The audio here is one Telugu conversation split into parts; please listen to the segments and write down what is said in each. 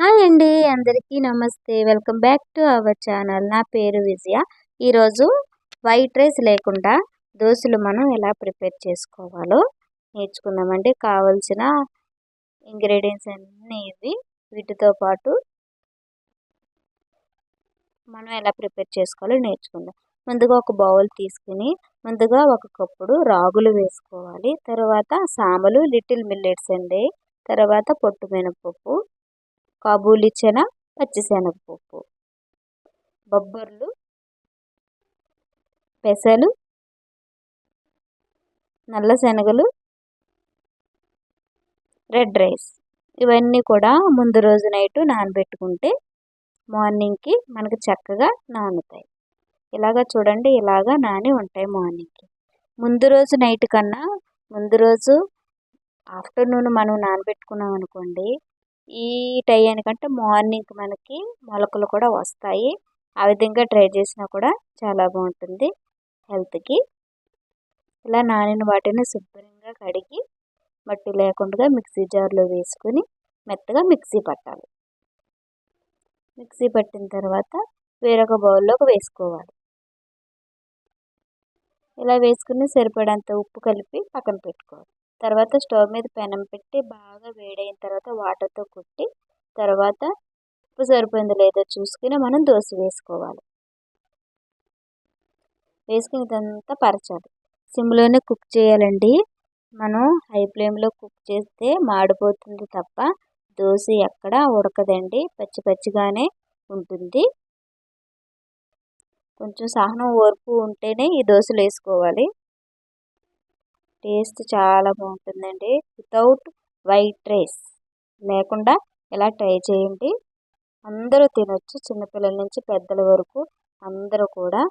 హాయ్ అండి, అందరికీ నమస్తే. Welcome back to our channel. నా పేరు విజయ. ఈరోజు వైట్ రైస్ లేకుండా దోశలు మనం ఎలా ప్రిపేర్ చేసుకోవాలో నేర్చుకుందామండి. కావలసిన ఇంగ్రీడియంట్స్ అన్నీ ఇవి. వీటితో పాటు మనం ఎలా ప్రిపేర్ చేసుకోవాలో నేర్చుకుందాం. ముందుగా ఒక బౌల్ తీసుకుని ముందుగా ఒక కప్పుడు రాగులు వేసుకోవాలి. తర్వాత సామలు, లిటిల్ మిల్లెట్స్ అండి. తర్వాత పొట్టు మినపప్పు, కాబూలి చెన, పచ్చిశనగపప్పు, బొబ్బర్లు, పెసలు, నల్ల శనగలు, రెడ్ రైస్. ఇవన్నీ కూడా ముందు రోజు నైట్ నానబెట్టుకుంటే మార్నింగ్కి మనకు చక్కగా నానుతాయి. ఇలాగా చూడండి, ఇలాగా నాని ఉంటాయి మార్నింగ్కి. ముందు రోజు నైట్ కన్నా ముందు రోజు ఆఫ్టర్నూన్ మనం నానబెట్టుకున్నాం అనుకోండి, ఈ టైంకంటే మార్నింగ్ మనకి మొలకలు కూడా వస్తాయి. ఆ విధంగా ట్రై చేసినా కూడా చాలా బాగుంటుంది హెల్త్కి. ఇలా నానిన వాటిని శుభ్రంగా కడిగి మట్టి లేకుండా మిక్సీ జార్లో వేసుకుని మెత్తగా మిక్సీ పట్టాలి. మిక్సీ పట్టిన తర్వాత వేరొక బౌల్లోకి వేసుకోవాలి. ఇలా వేసుకుని సరిపడంత ఉప్పు కలిపి పక్కన పెట్టుకోవాలి. తర్వాత స్టవ్ మీద పెనం పెట్టి బాగా వేడైన తర్వాత వాటర్తో కొట్టి తర్వాత ఉప్పు సరిపోయిందో లేదో చూసుకుని మనం దోశ వేసుకోవాలి. వేసుకుని ఇదంతా పరచాలి. సిమ్లోనే కుక్ చేయాలండి. మనం హై ఫ్లేమ్లో కుక్ చేస్తే మాడిపోతుంది తప్ప దోశ ఎక్కడ ఉడకదండి, పచ్చి పచ్చిగానే ఉంటుంది. కొంచెం సహనం ఓర్పు ఉంటేనే ఈ దోశలు వేసుకోవాలి. టేస్ట్ చాలా బాగుంటుందండి. వితౌట్ వైట్ రైస్ లేకుండా ఇలా ట్రై చేయండి. అందరూ తినొచ్చు, చిన్నపిల్లల నుంచి పెద్దల వరకు అందరూ కూడా.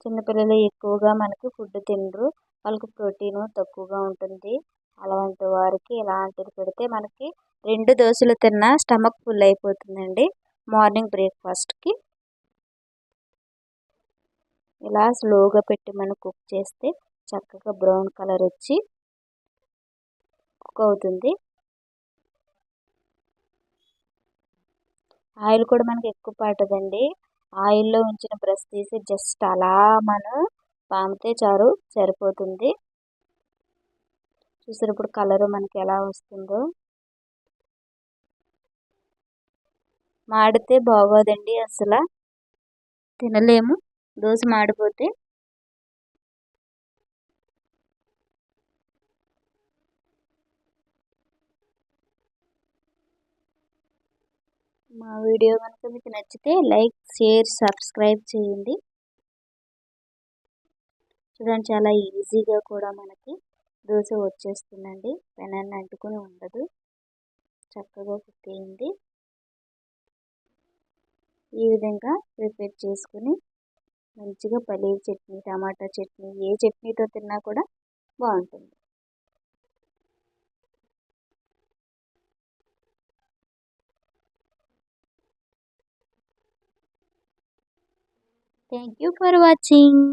చిన్నపిల్లలు ఎక్కువగా మనకి ఫుడ్ తినరు, వాళ్ళకి ప్రోటీన్ తక్కువగా ఉంటుంది. అలాంటి వారికి ఇలాంటిది పెడితే మనకి 2 దోశలు తిన్నా స్టమక్ ఫుల్ అయిపోతుందండి మార్నింగ్ బ్రేక్ఫాస్ట్కి. ఇలా స్లోగా పెట్టి మనం కుక్ చేస్తే చక్కగా బ్రౌన్ కలర్ వచ్చి కుక్ అవుతుంది. ఆయిల్ కూడా మనకి ఎక్కువ పట్టదండి. ఆయిల్లో ఉంచిన బ్రష్ తీసి జస్ట్ అలా మనం పామితే సరిపోతుంది. చూసారు ఇప్పుడు కలర్ మనకి ఎలా వస్తుందో. మాడితే బాగోదండి, అసలు తినలేము దోశ మాడిపోతే. మా వీడియో కనుక మీకు నచ్చితే లైక్, షేర్, సబ్స్క్రైబ్ చేయండి. చూడండి, చాలా ఈజీగా కూడా మనకి దోశ వచ్చేస్తుందండి. పెనాన్ని అంటుకొని ఉండదు, చక్కగా కుక్ అయింది. ఈ విధంగా ప్రిపేర్ చేసుకుని మంచిగా పల్లీల చట్నీ, టమాటా చట్నీ, ఏ చట్నీతో తిన్నా కూడా బాగుంటుంది. Thank you for watching.